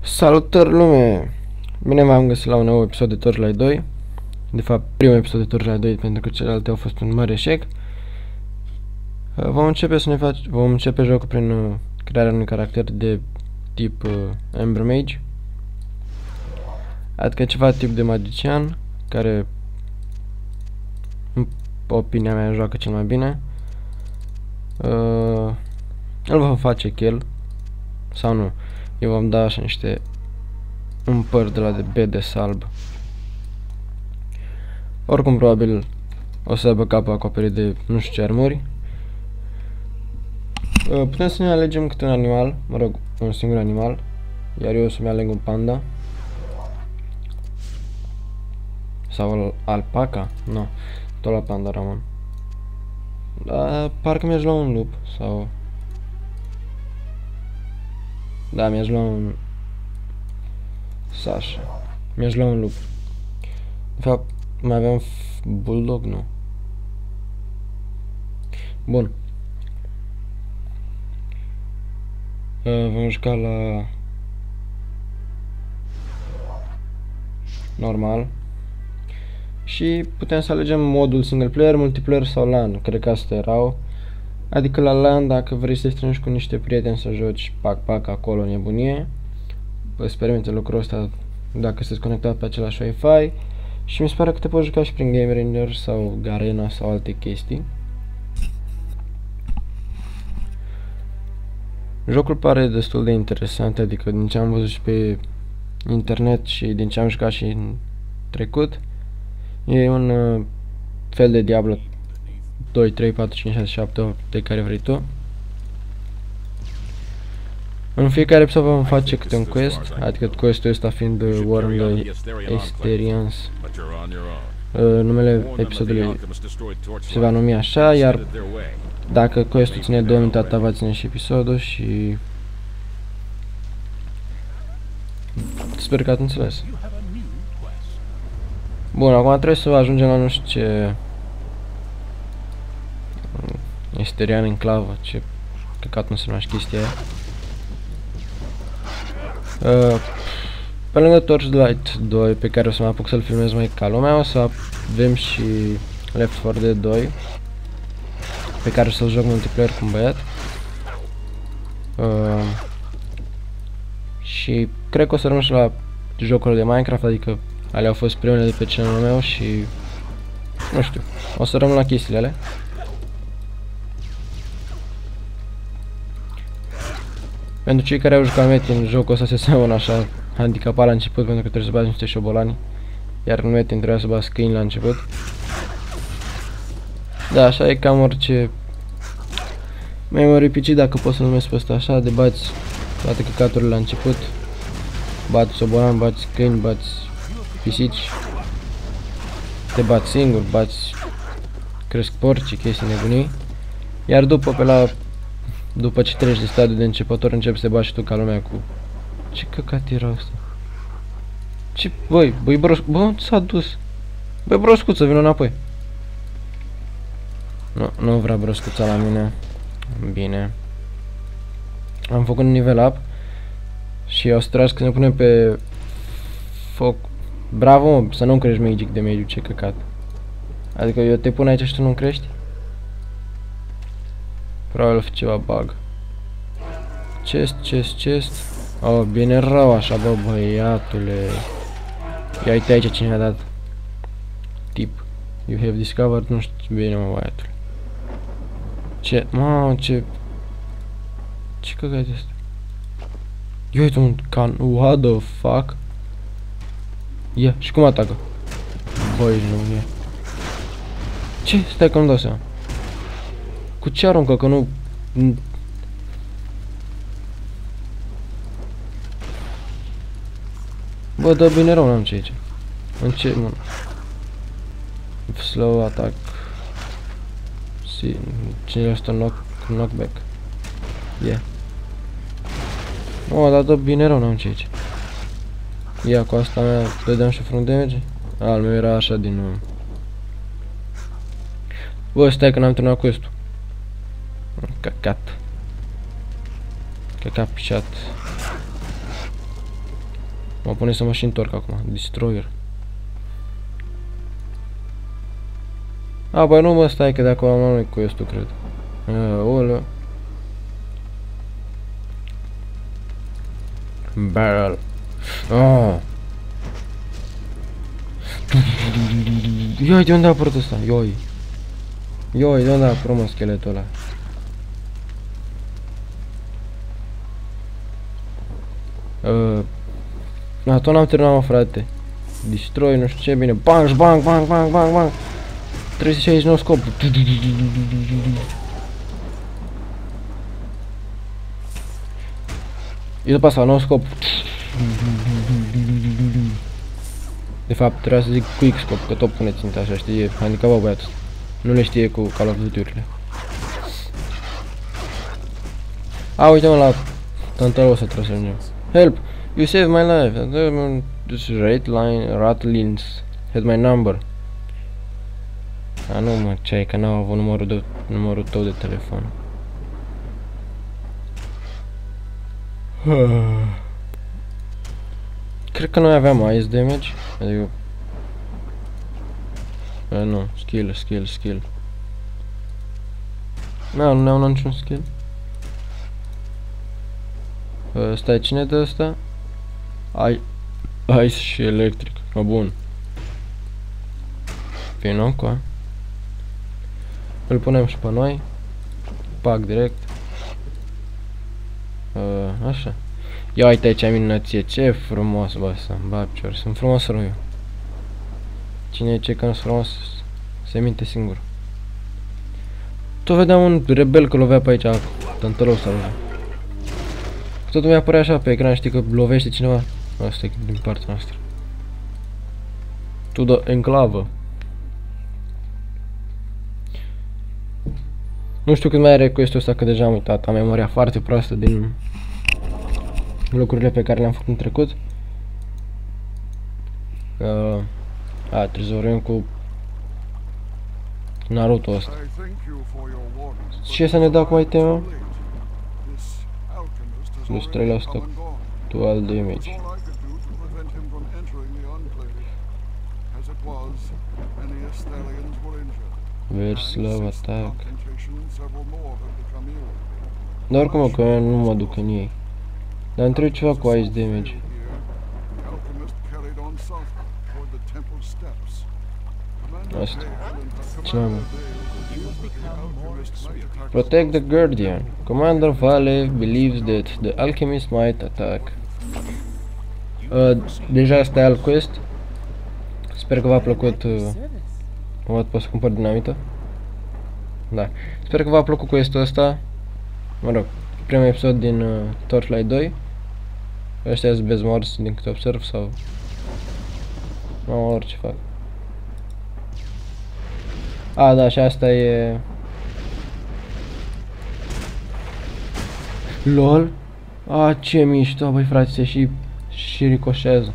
Salutări lume! Bine v-am găsit la un nou episod de Torchlight 2. De fapt, primul episod de Torchlight 2, pentru că celelalte au fost un mare eșec. Vom începe jocul prin crearea unui caracter de tip Ember Mage. Adică ceva tip de magician, care în opinia mea joacă cel mai bine. Îl vom face kill sau nu. Eu vom da așa niște un păr de la de bede salb. Oricum probabil o să aibă capul acoperit de nu știu ce armuri. Putem să ne alegem câte un animal, mă rog, un singur animal. Iar eu o să-mi aleg un panda. Sau alpaca? Nu, tot la panda rămân. Da, parcă mi-aș lua un lup sau... Da, mi-aș lua un... Sasha. Mi-aș lua un lup. De fapt, mai aveam bulldog, nu. Bun. Vom juca la... normal. Și putem să alegem modul single player, multiplayer sau LAN. Cred că astea erau. Adică la LAN, dacă vrei să te strângi cu niște prieteni să joci pac-pac acolo, nebunie. Experimente lucrul ăsta dacă sunteți conectat pe același Wi-Fi. Și mi se pare că te poți juca și prin Game Ranger sau Garena sau alte chestii. Jocul pare destul de interesant, adică din ce am văzut și pe internet și din ce am jucat și în trecut. E un fel de Diablo 2, 3, 4, 5, 6, 7, 8, de care vrei tu. În fiecare episod vom face câte un quest, adică questul ăsta fiind War in the Experience. Numele episodului se va numi așa, iar dacă questul ține 2 minute, atâta va ține și episodul și... Sper că ați înțeles. Bun, acum trebuie să ajungem la nu știu ce... Esterian enclavă, ce căcat nu se numește chestia aia. Pe lângă Torchlight 2, pe care o să mă apuc să-l filmez mai ca lumea, o să avem și Left 4 Dead 2, pe care o să-l joc multiplayer cu un băiat. Și cred că o să rămân și la jocurile de Minecraft, adică alea au fost primele de pe channelul meu și... nu știu, o să rămân la chestiile alea. Pentru cei care au jucat Meti în jocul ăsta se seamănă așa handicapat la început, pentru că trebuie să bagi niște șobolani. Iar în Meti trebuia să bagi câini la început. Da, așa e cam orice memory PC, dacă pot să numesc pe ăsta așa, de bați toate căcaturile la început. Bați șobolani, bați câini, bați pisici. Te bați singur, bați... cresc porci, chestii nebunii. Iar după ce treci de stadiul de începător, începi să te bagi și tu ca lumea cu... Ce căcat era asta? Ce... Băi bă, s-a dus. Băi, broscuță, vină înapoi. Nu vrea broscuța la mine. Bine. Am făcut un nivel up. Și o să trebuie să ne punem pe... foc. Bravo, mă, să nu crești magic de mediu, ce căcat. Adică eu te pun aici și tu nu crești? Probabil fi ceva bug. Chest. Oh, bine rău așa, bă, băiatule. Ia uite aici cine a dat. Tip. You have discovered, nu știu bine, mă, băiatule. Ce, mă, ce... Ce căcat este? Ia uite un can... What the fuck? Ia, și cum atacă? Băi, nu e. Ce? Stai că nu dau seama. Cu ce aruncă, că nu... Bă, dă bine rău, n-am ce aici. În ce, mă? Slow attack. Cine este knockback? Yeah. Mă, dar dă bine rău, n-am ce aici. Ia, cu asta mea, dădeam și front damage? Al meu era așa din nou. Bă, stai că n-am terminat quest-ul. Căcat. Căcat pișat. Mă pune să mă și întorc acum. Destroyer. A, băi, nu mă stai că de acolo am noi quest-ul, cred. Olă. Barrel. Oh. Ioi, de unde a apărut ăsta? Ioi. Ioi, de unde a apărut, mă, scheletul ăla? Da, tot n-am terminat, mă, frate. Destroy, nu știu ce, bine. Bang, bang, bang, bang, bang, bang. 369 scop. E după asta, nou scop. De fapt, trebuia să zic quick scop, că tot puneți ținta așa, știi, e handicapat băiatul. Nu le știe cu Call of Duty-urile. A, uite-mă la tantărul ăsta, trebuie să ajungem. Help! You saved my life. This Ratlins had my number. A, nu mă, ce ai, că n-au avut numărul tău de telefon. Cred că noi aveam ice damage. Adică... nu, skill. Nu ne-au luat niciun skill. Stai, cine dă ăsta? Ice și electric. Mă, bun. Vino cu. Îl punem și pe noi. Pac direct. Așa. Ia uite aici minunăție, ce frumos, bă, să-mi bag picior, sunt frumos rău eu. Cine e ce că nu-s frumos, se minte singur. Tot vedeam un rebel că lovea pe aici, tântălău să lovea. Totul mi-a apărea așa pe ecran, știi că lovește cineva. Asta e din partea noastră. To the enclavă. Nu știu cât mai are quest-ul ăsta, că deja am uitat, am memoria foarte proastă din lucrurile pe care le-am făcut în trecut. Trebuie să vorbim cu Naruto ăsta. Ce să ne dau cu itemul? Plus 3% dual damage. Very slow attack. Dar oricum că nu mă duc în ei. Dar îmi trebuie ceva cu ice damage. Asta. Ce mai mult? Protect the Guardian. Commander Vale believes that the alchemist might attack. Deja asta e alt quest. Sper că v-a plăcut. Pot să cumpăr dinamită? Da. Sper că v-a plăcut questul ăsta. Mă rog, primul episod din Torchlight 2. Ăștia sunt bezmorți din câte observ sau... orice fac. A, da, și asta e... LOL? A, ce mișto, băi frate, se și ricoșează.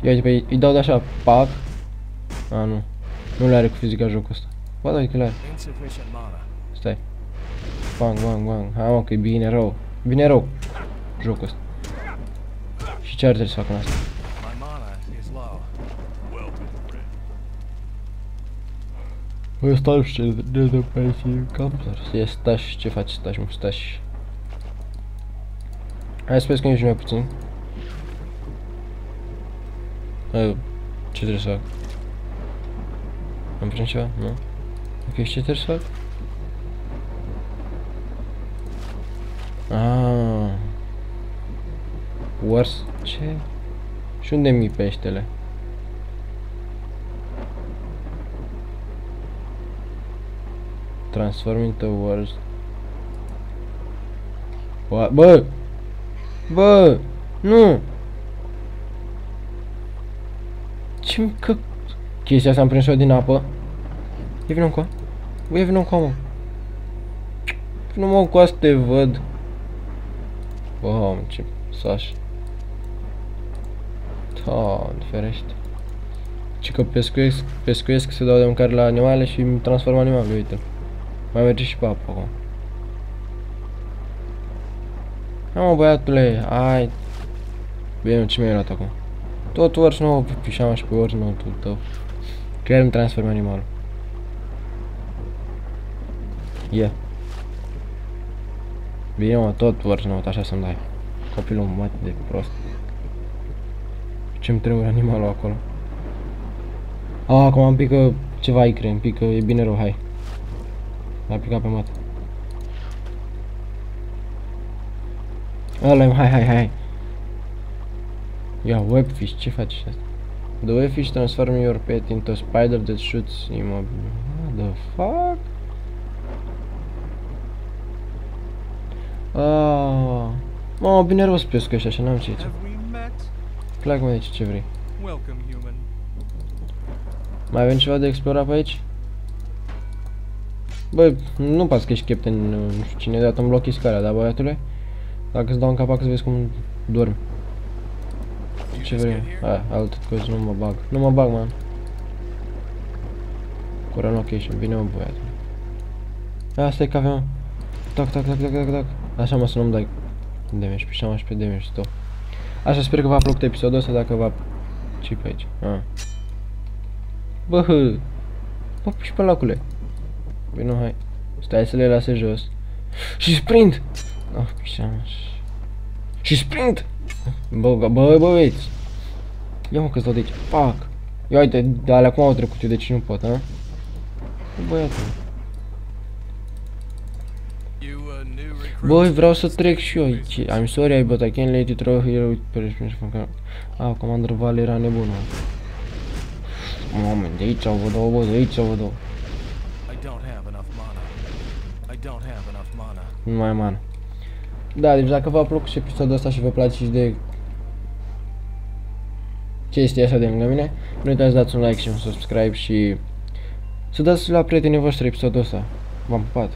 Ia uite, îi dau de așa, pac. A, nu. Nu le are cu fizica jocul ăsta. Ba, da, uite că le are. Stai. Bang, bang, bang. Hai, mă, că e bine rău. Bine rău jocul ăsta. Și ce ar trebui să fac în asta? Băi, stai și ce de pe aici cam. E stași, ce faci stași, mă, stași. Hai să vezi că ești mai puțin. Ce trebuie să fac? Am prins ceva? Nu? Ok, ce trebuie să fac? Wars? Ce? Și unde mi peștele? Transform into wars. Bă! Bă! Nu! Ce că... Chestia asta am prins-o din apă. Ia vină încoa. Bă, ia vină încoa, mă. Vină, mă, încoa să te văd. Bă, ce saș. Doamne ferește. Și că pescuiesc, se dau de mâncare la animale și îmi transform animalul, uite. Mai merge și pe apă acum. Hai, mă, băiatule, hai. Bine, ce mi-ai luat acum? Tot ori nou, pișama și pe ori nou, tău. Chiar îmi transform animalul. Yeah. Bine, mă, tot ori nou, așa să-mi dai. Copilul mă, de prost. Ce-mi trebuie animalul acolo? Acum îmi pică ceva icre, îmi pică, e bine rău, hai. M-a picat pe mată. Ăla-i, hai. Ia, webfish, ce faci asta? The webfish transform your pet into a spider that shoots immobile. What the fuck? Mă, bine rău să pescuiești așa, n-am ce. Pleacă mă de ce vrei. Mai avem ceva de explorat pe aici? Băi, nu pas că ești captain, nu știu cine, de-aia îmi blochezi calea, da, băiatule? Dacă îți dau în capac să vezi cum dormi. Ce vrei? Altă cozi, nu mă bag. Nu mă bag, man. Current location, bine mă, băiatule. Asta e cafea, mă. Tac. Așa mă, să nu-mi dai damage, pe 17 damage, stop. Așa, sper că v-a plăcut episodul ăsta, dacă v-a... Ce-i pe aici? Bă, și pe lacule. Bine, hai. Stai să le lase jos. Și sprint! Și sprint! Băieți! Ia mă că-ți dau de aici. Pac! Ia uite, de alea cum au trecut eu, deci nu pot, ha? Băiatul. Băi, vreau să trec și eu aici. I'm sorry, but I can't let you throw here with punishment. Commander Val era nebună. Moment, de aici vă dau, bă, de aici vă dau. Nu mai am mana. Da, deci dacă v-a plăcut și episodul ăsta și vă place și de chestia asta de lângă mine, nu uitați să dați un like și un subscribe și să dați la prietenii voștri episodul ăsta. V-am pupat!